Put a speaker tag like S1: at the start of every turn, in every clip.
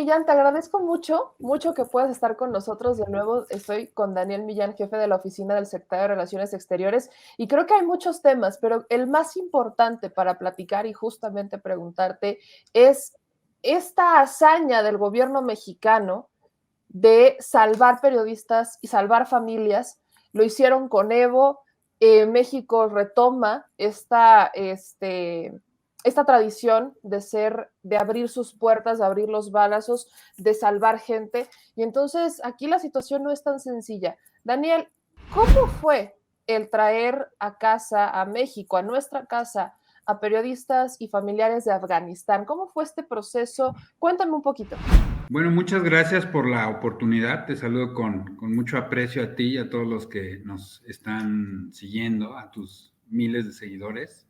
S1: Millán, te agradezco mucho, mucho que puedas estar con nosotros de nuevo. Estoy con Daniel Millán, jefe de la Oficina del Secretario de Relaciones Exteriores, y creo que hay muchos temas, pero el más importante para platicar y justamente preguntarte es esta hazaña del gobierno mexicano de salvar periodistas y salvar familias. Lo hicieron con Evo. México retoma esta tradición de abrir sus puertas, de abrir los balazos, de salvar gente. Y entonces aquí la situación no es tan sencilla. Daniel, ¿cómo fue el traer a casa, a México, a nuestra casa, a periodistas y familiares de Afganistán? ¿Cómo fue este proceso? Cuéntame un poquito.
S2: Bueno, muchas gracias por la oportunidad. Te saludo con mucho aprecio a ti y a todos los que nos están siguiendo, a tus miles de seguidores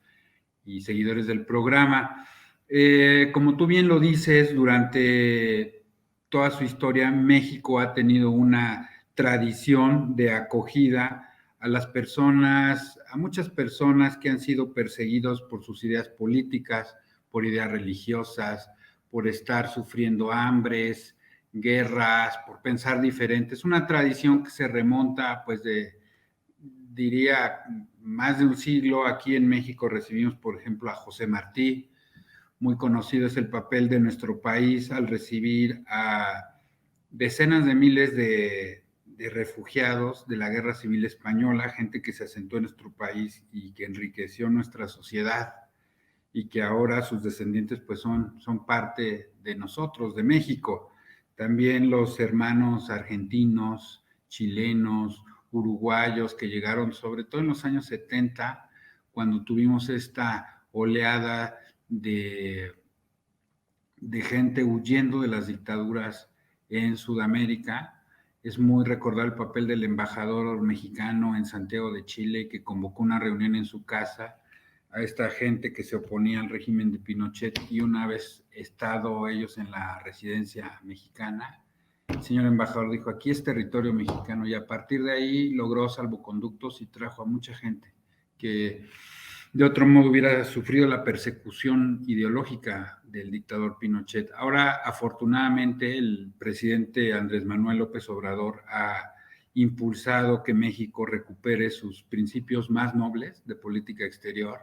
S2: y seguidores del programa. Como tú bien lo dices, durante toda su historia, México ha tenido una tradición de acogida a las personas, a muchas personas que han sido perseguidos por sus ideas políticas, por ideas religiosas, por estar sufriendo hambres, guerras, por pensar diferente. Es una tradición que se remonta, pues, diría, más de un siglo. Aquí en México recibimos, por ejemplo, a José Martí. Muy conocido es el papel de nuestro país al recibir a decenas de miles de refugiados de la Guerra Civil Española, gente que se asentó en nuestro país y que enriqueció nuestra sociedad y que ahora sus descendientes pues son parte de nosotros, de México. También los hermanos argentinos, chilenos, uruguayos que llegaron sobre todo en los años 70, cuando tuvimos esta oleada de gente huyendo de las dictaduras en Sudamérica. Es muy recordar el papel del embajador mexicano en Santiago de Chile, que convocó una reunión en su casa a esta gente que se oponía al régimen de Pinochet, y una vez estado ellos en la residencia mexicana, el señor embajador dijo: aquí es territorio mexicano, y a partir de ahí logró salvoconductos y trajo a mucha gente que de otro modo hubiera sufrido la persecución ideológica del dictador Pinochet. Ahora, afortunadamente, el presidente Andrés Manuel López Obrador ha impulsado que México recupere sus principios más nobles de política exterior.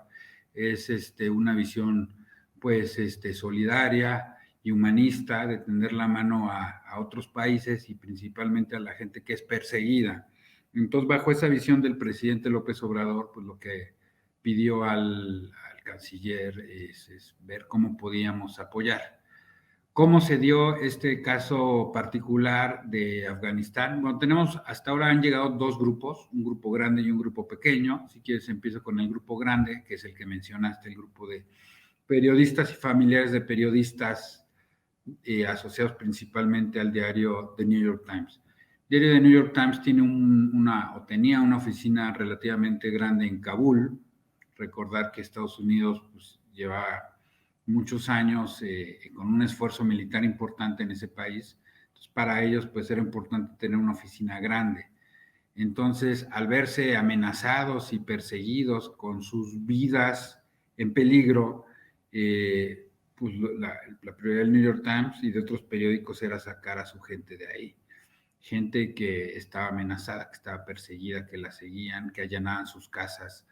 S2: Es una visión, pues, solidaria y humanista, de tender la mano a otros países y principalmente a la gente que es perseguida. Entonces, bajo esa visión del presidente López Obrador, pues lo que pidió al canciller es ver cómo podíamos apoyar. ¿Cómo se dio este caso particular de Afganistán? Bueno, tenemos, hasta ahora han llegado dos grupos, un grupo grande y un grupo pequeño. Si quieres, empiezo con el grupo grande, que es el que mencionaste, el grupo de periodistas y familiares de periodistas asociados principalmente al diario The New York Times. El diario The New York Times tiene tenía una oficina relativamente grande en Kabul. Recordar que Estados Unidos pues, lleva muchos años con un esfuerzo militar importante en ese país. Entonces, para ellos pues era importante tener una oficina grande. Entonces, al verse amenazados y perseguidos con sus vidas en peligro, pues la prioridad del New York Times y de otros periódicos era sacar a su gente de ahí. Gente que estaba amenazada, que estaba perseguida, que la seguían, que allanaban sus casas.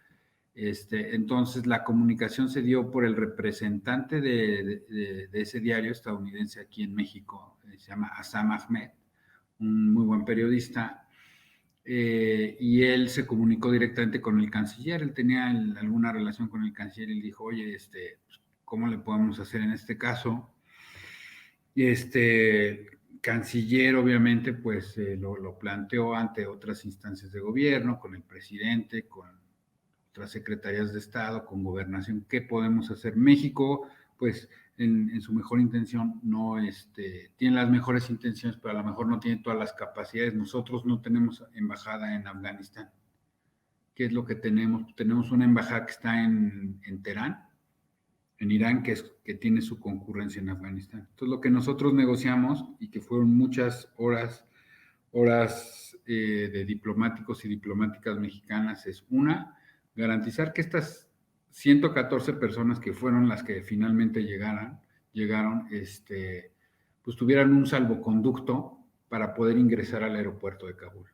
S2: Entonces, la comunicación se dio por el representante de ese diario estadounidense aquí en México, se llama Assam Ahmed, un muy buen periodista. Y él se comunicó directamente con el canciller. Él tenía alguna relación con el canciller y le dijo: oye, pues, ¿cómo le podemos hacer en este caso? Y canciller, obviamente, pues lo planteó ante otras instancias de gobierno, con el presidente, con otras secretarías de Estado, con gobernación. ¿Qué podemos hacer? México, pues, en su mejor intención, no tiene las mejores intenciones, pero a lo mejor no tiene todas las capacidades. Nosotros no tenemos embajada en Afganistán. ¿Qué es lo que tenemos? Tenemos una embajada que está en Teherán, en Irán, que tiene su concurrencia en Afganistán. Entonces, lo que nosotros negociamos, y que fueron muchas horas de diplomáticos y diplomáticas mexicanas, es una, garantizar que estas 114 personas que fueron las que finalmente llegaron, pues tuvieran un salvoconducto para poder ingresar al aeropuerto de Kabul.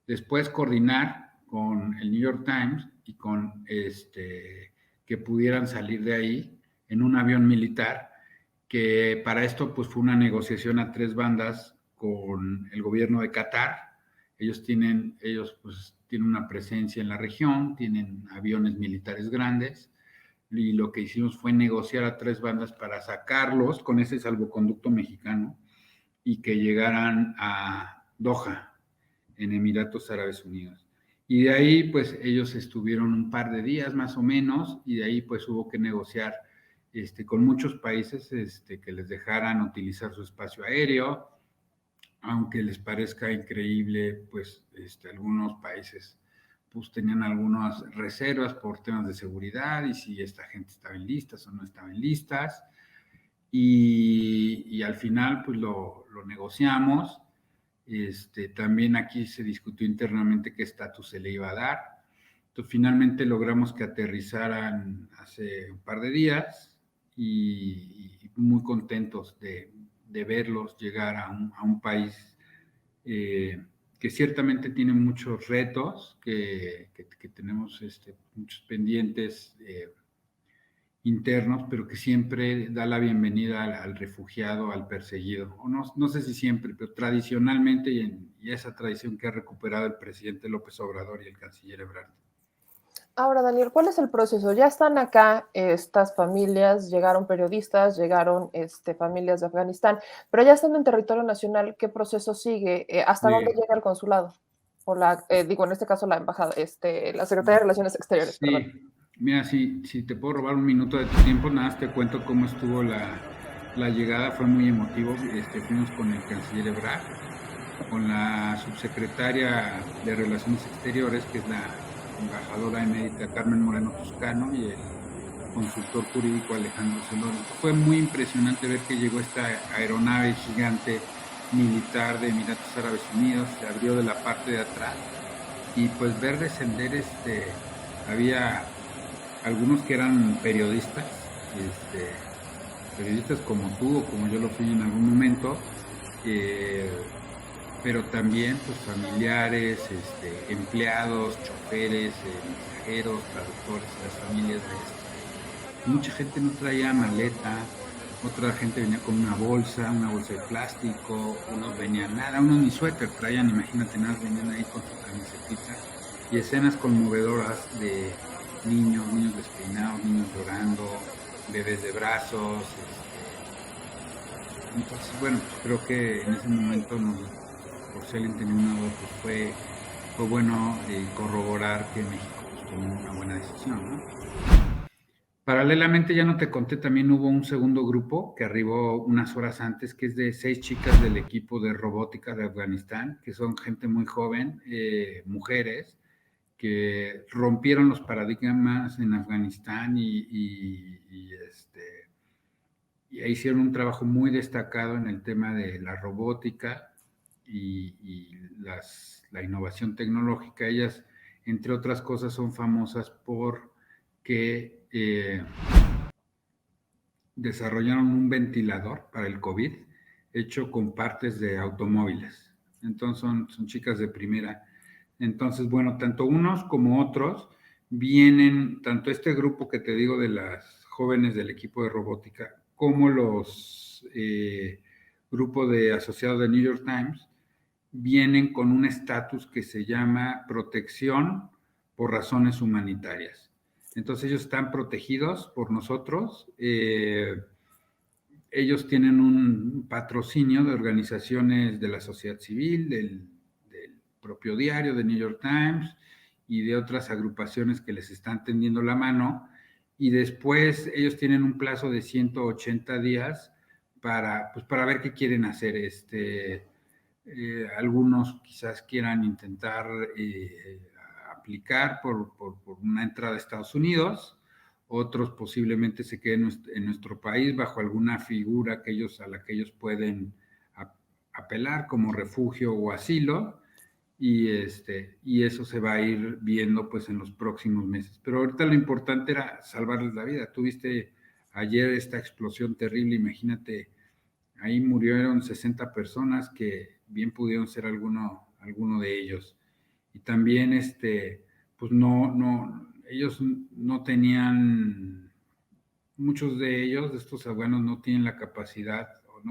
S2: Después coordinar con el New York Times y con que pudieran salir de ahí en un avión militar, que para esto pues fue una negociación a 3 bandas con el gobierno de Qatar. Ellos pues tienen una presencia en la región, tienen aviones militares grandes, y lo que hicimos fue negociar a 3 bandas para sacarlos con ese salvoconducto mexicano y que llegaran a Doha, en Emiratos Árabes Unidos. Y de ahí, pues, ellos estuvieron un par de días más o menos, y de ahí, pues, hubo que negociar con muchos países que les dejaran utilizar su espacio aéreo, aunque les parezca increíble, pues, algunos países pues tenían algunas reservas por temas de seguridad y si esta gente estaba en listas o no estaba en listas. Y al final, pues lo negociamos. También aquí se discutió internamente qué estatus se le iba a dar. Entonces, finalmente logramos que aterrizaran hace un par de días y muy contentos de verlos llegar a un país que ciertamente tiene muchos retos, que tenemos muchos pendientes internos, pero que siempre da la bienvenida al refugiado, al perseguido. O no sé si siempre, pero tradicionalmente y esa tradición que ha recuperado el presidente López Obrador y el canciller Ebrard.
S1: Ahora, Daniel, ¿cuál es el proceso? Ya están acá estas familias, llegaron periodistas, llegaron familias de Afganistán, pero ya estando en territorio nacional, ¿qué proceso sigue? ¿Hasta dónde llega el consulado? O en este caso la embajada, la Secretaría de Relaciones Exteriores, perdón.
S2: Sí, mira, si te puedo robar un minuto de tu tiempo, nada más te cuento cómo estuvo la llegada, fue muy emotivo. Fuimos con el canciller Ebrard, con la subsecretaria de Relaciones Exteriores, que es la embajadora emérita Carmen Moreno Toscano, y el consultor jurídico Alejandro Celón. Fue muy impresionante ver que llegó esta aeronave gigante militar de Emiratos Árabes Unidos, se abrió de la parte de atrás, y pues ver descender había algunos que eran periodistas, periodistas como tú o como yo lo fui en algún momento, pero también pues familiares, empleados, choferes, mensajeros, traductores, las familias de mucha gente no traía maleta, otra gente venía con una bolsa de plástico, unos venían nada, unos ni suéter traían, imagínate, nada, venían ahí con su camisetita, y escenas conmovedoras de niños despeinados, niños llorando, bebés de brazos. Entonces, bueno, pues creo que en ese momento, por si alguien tenía una duda, pues fue bueno corroborar que México pues, tomó una buena decisión, ¿no? Paralelamente, ya no te conté, también hubo un segundo grupo que arribó unas horas antes, que es de 6 chicas del equipo de robótica de Afganistán, que son gente muy joven, mujeres, que rompieron los paradigmas en Afganistán y hicieron un trabajo muy destacado en el tema de la robótica y la innovación tecnológica. Ellas, entre otras cosas, son famosas porque desarrollaron un ventilador para el COVID hecho con partes de automóviles. Entonces son chicas de primera. Entonces, bueno, tanto unos como otros vienen, tanto este grupo que te digo de las jóvenes del equipo de robótica, como los grupos de asociados de New York Times, vienen con un estatus que se llama protección por razones humanitarias. Entonces ellos están protegidos por nosotros. Ellos tienen un patrocinio de organizaciones de la sociedad civil, del propio diario de New York Times y de otras agrupaciones que les están tendiendo la mano, y después ellos tienen un plazo de 180 días para ver qué quieren hacer. Algunos quizás quieran intentar aplicar por una entrada a Estados Unidos, otros posiblemente se queden en nuestro país bajo alguna figura a la que ellos pueden apelar como refugio o asilo, y eso se va a ir viendo pues en los próximos meses. Pero ahorita lo importante era salvarles la vida. Tuviste ayer esta explosión terrible, imagínate ahí murieron 60 personas que bien pudieron ser alguno de ellos. Y también, pues ellos no tenían, muchos de ellos, de estos afganos, no tienen la capacidad, o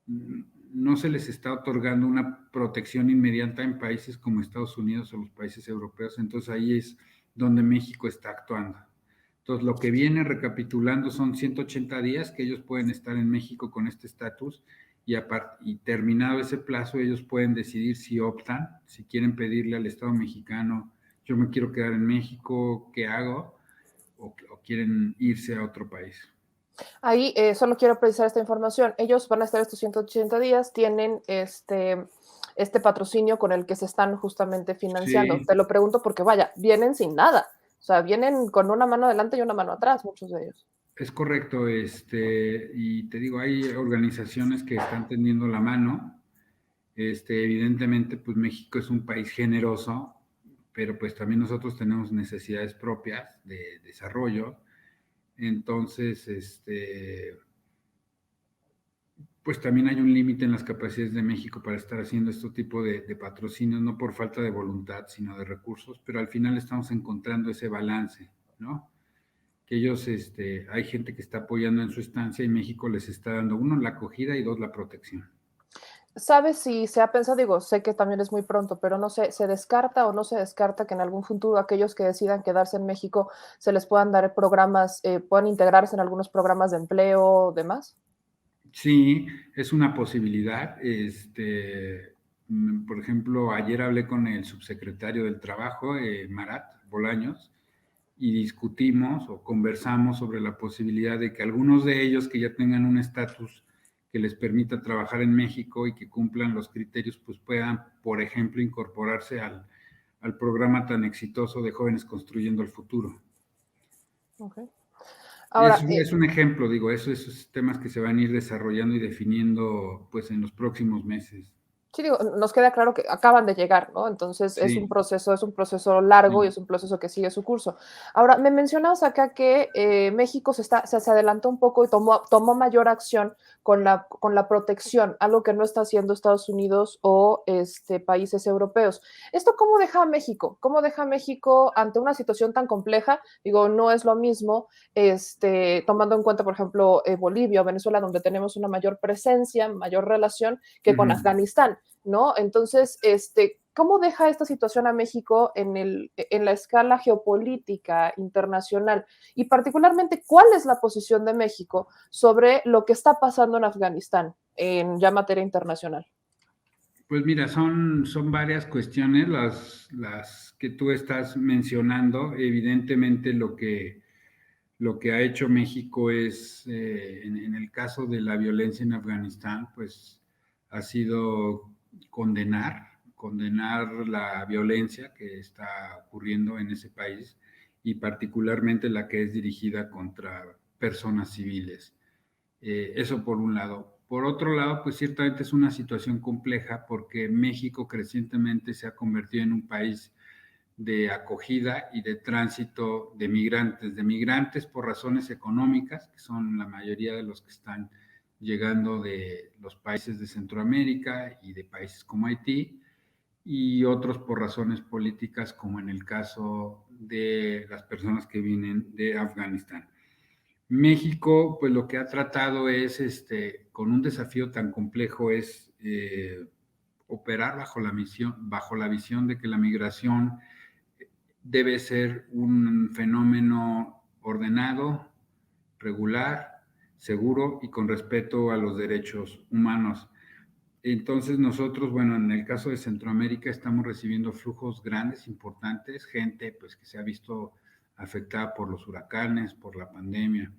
S2: no se les está otorgando una protección inmediata en países como Estados Unidos o los países europeos. Entonces ahí es donde México está actuando. Entonces lo que viene recapitulando son 180 días que ellos pueden estar en México con este estatus, y terminado ese plazo ellos pueden decidir si optan, si quieren pedirle al Estado mexicano, yo me quiero quedar en México, ¿qué hago? O quieren irse a otro país.
S1: Ahí solo quiero precisar esta información. Ellos van a estar estos 180 días, tienen este patrocinio con el que se están justamente financiando.
S2: Sí,
S1: Te lo pregunto porque, vaya, vienen sin nada. O sea, vienen con una mano adelante y una mano atrás, muchos de ellos.
S2: es correcto, y te digo, hay organizaciones que están tendiendo la mano. Evidentemente, pues México es un país generoso, pero pues también nosotros tenemos necesidades propias de desarrollo. Entonces, pues también hay un límite en las capacidades de México para estar haciendo este tipo de patrocinios, no por falta de voluntad, sino de recursos, pero al final estamos encontrando ese balance, ¿no? Que ellos, hay gente que está apoyando en su estancia y México les está dando, uno, la acogida y dos, la protección.
S1: ¿Sabes si se ha pensado? Digo, sé que también es muy pronto, pero no sé, ¿se descarta o no se descarta que en algún futuro aquellos que decidan quedarse en México se les puedan dar programas, puedan integrarse en algunos programas de empleo o demás?
S2: Sí, es una posibilidad. Por ejemplo, ayer hablé con el subsecretario del Trabajo, Marat Bolaños, y discutimos o conversamos sobre la posibilidad de que algunos de ellos que ya tengan un estatus que les permita trabajar en México y que cumplan los criterios, pues puedan, por ejemplo, incorporarse al programa tan exitoso de Jóvenes Construyendo el Futuro.
S1: Okay.
S2: Es,
S1: Ahora,
S2: es un ejemplo, digo, esos temas que se van a ir desarrollando y definiendo pues en los próximos meses.
S1: sí, digo, nos queda claro que acaban de llegar, ¿no? Entonces
S2: Sí,
S1: es un proceso largo y
S2: sí.
S1: es un proceso que sigue su curso. Ahora, me mencionabas acá que México se adelantó un poco y tomó mayor acción con la protección, algo que no está haciendo Estados Unidos o países europeos. ¿Esto cómo deja a México? ¿Cómo deja a México ante una situación tan compleja? Digo, no es lo mismo, tomando en cuenta, por ejemplo, Bolivia o Venezuela, donde tenemos una mayor presencia, mayor relación que con
S2: Uh-huh.
S1: Afganistán. ¿No? Entonces, ¿cómo deja esta situación a México en la escala geopolítica internacional? Y particularmente, ¿cuál es la posición de México sobre lo que está pasando en Afganistán en ya materia internacional?
S2: Pues mira, son varias cuestiones las que tú estás mencionando. Evidentemente lo que ha hecho México es, en el caso de la violencia en Afganistán, pues ha sido condenar la violencia que está ocurriendo en ese país y particularmente la que es dirigida contra personas civiles. Eso por un lado. Por otro lado, pues ciertamente es una situación compleja porque México crecientemente se ha convertido en un país de acogida y de tránsito de migrantes por razones económicas, que son la mayoría de los que están llegando de los países de Centroamérica y de países como Haití, y otros por razones políticas, como en el caso de las personas que vienen de Afganistán. México, pues lo que ha tratado es, con un desafío tan complejo, es operar bajo la visión de que la migración debe ser un fenómeno ordenado, regular, seguro y con respeto a los derechos humanos. Entonces nosotros, bueno, en el caso de Centroamérica estamos recibiendo flujos grandes, importantes, gente pues que se ha visto afectada por los huracanes, por la pandemia.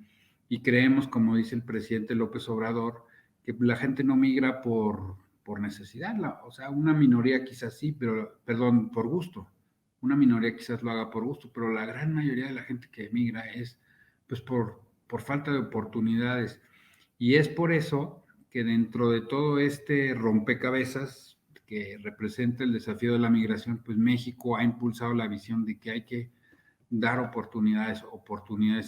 S2: Y creemos, como dice el presidente López Obrador, que la gente no migra por necesidad, o sea, una minoría quizás sí, pero, perdón, por gusto. Una minoría quizás lo haga por gusto, pero la gran mayoría de la gente que emigra es pues por falta de oportunidades. Y es por eso que dentro de todo este rompecabezas que representa el desafío de la migración, pues México ha impulsado la visión de que hay que dar oportunidades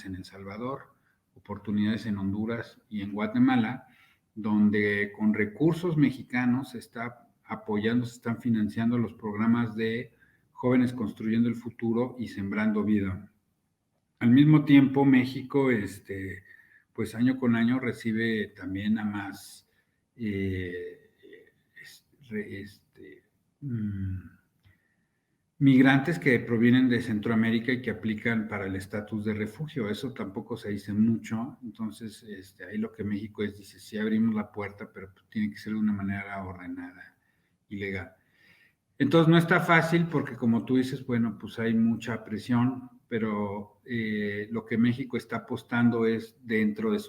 S2: en El Salvador, oportunidades en Honduras y en Guatemala, donde con recursos mexicanos se está apoyando, se están financiando los programas de Jóvenes Construyendo el Futuro y Sembrando Vida. Al mismo tiempo, México, pues año con año recibe también a más migrantes que provienen de Centroamérica y que aplican para el estatus de refugio. Eso tampoco se dice mucho. Entonces, ahí lo que México dice, sí abrimos la puerta, pero tiene que ser de una manera ordenada y legal. Entonces no está fácil porque, como tú dices, bueno, pues hay mucha presión, pero lo que México está apostando es, dentro de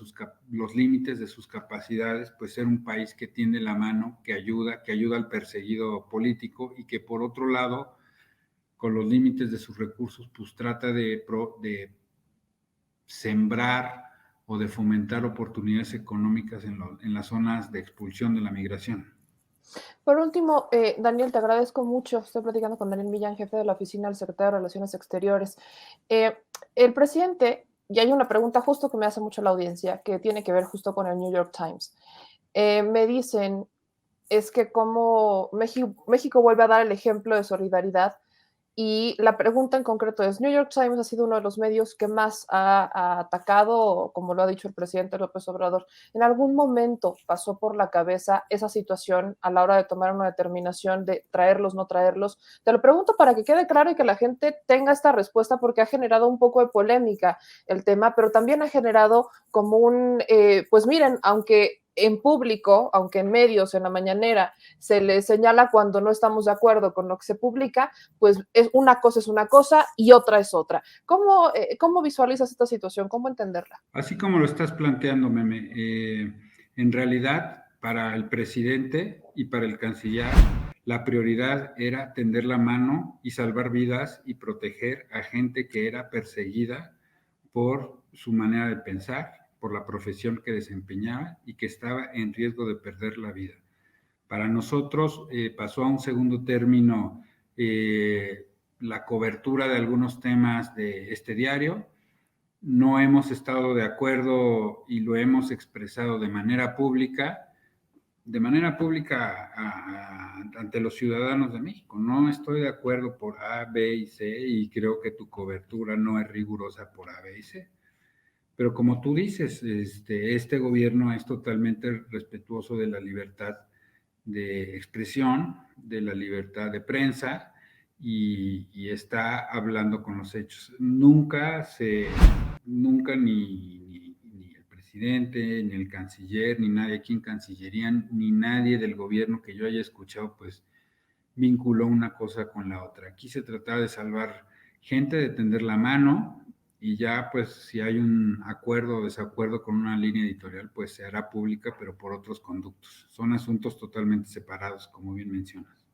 S2: los límites de sus capacidades, pues ser un país que tiende la mano, que ayuda al perseguido político, y que por otro lado, con los límites de sus recursos, pues trata de sembrar o de fomentar oportunidades económicas en las zonas de expulsión de la migración.
S1: Por último, Daniel, te agradezco mucho. Estoy platicando con Daniel Millán, jefe de la oficina del secretario de Relaciones Exteriores. El presidente, y hay una pregunta justo que me hace mucho la audiencia, que tiene que ver justo con el New York Times. Me dicen, es que como México vuelve a dar el ejemplo de solidaridad. Y la pregunta en concreto es, New York Times ha sido uno de los medios que más ha atacado, como lo ha dicho el presidente López Obrador. ¿En algún momento pasó por la cabeza esa situación a la hora de tomar una determinación de traerlos, no traerlos? Te lo pregunto para que quede claro y que la gente tenga esta respuesta, porque ha generado un poco de polémica el tema, pero también ha generado como pues miren, aunque en público, aunque en medios, en la mañanera, se le señala cuando no estamos de acuerdo con lo que se publica, pues es una cosa y otra es otra. ¿Cómo visualizas esta situación? ¿Cómo entenderla?
S2: Así como lo estás planteando, Meme, en realidad para el presidente y para el canciller, la prioridad era tender la mano y salvar vidas y proteger a gente que era perseguida por su manera de pensar, por la profesión que desempeñaba y que estaba en riesgo de perder la vida. Para nosotros pasó a un segundo término la cobertura de algunos temas de este diario. No hemos estado de acuerdo y lo hemos expresado de manera pública ante los ciudadanos de México. No estoy de acuerdo por A, B y C, y creo que tu cobertura no es rigurosa por A, B y C. Pero como tú dices, este gobierno es totalmente respetuoso de la libertad de expresión, de la libertad de prensa, y está hablando con los hechos. Nunca ni el presidente, ni el canciller, ni nadie aquí en Cancillería, ni nadie del gobierno que yo haya escuchado, pues vinculó una cosa con la otra. Aquí se trataba de salvar gente, de tender la mano, y ya pues si hay un acuerdo o desacuerdo con una línea editorial, pues se hará pública, pero por otros conductos. Son asuntos totalmente separados, como bien mencionas.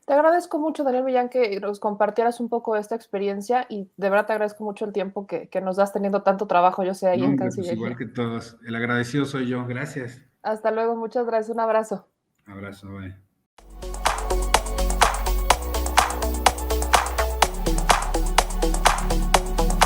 S1: Te agradezco mucho, Daniel Millán, que nos compartieras un poco de esta experiencia, y de verdad te agradezco mucho el tiempo que nos das teniendo tanto trabajo, yo sé, ahí
S2: No,
S1: en
S2: hombre, pues igual
S1: Cancillería.
S2: que todos. El agradecido soy yo. Gracias.
S1: Hasta luego, muchas gracias, un abrazo.
S2: Abrazo, bye.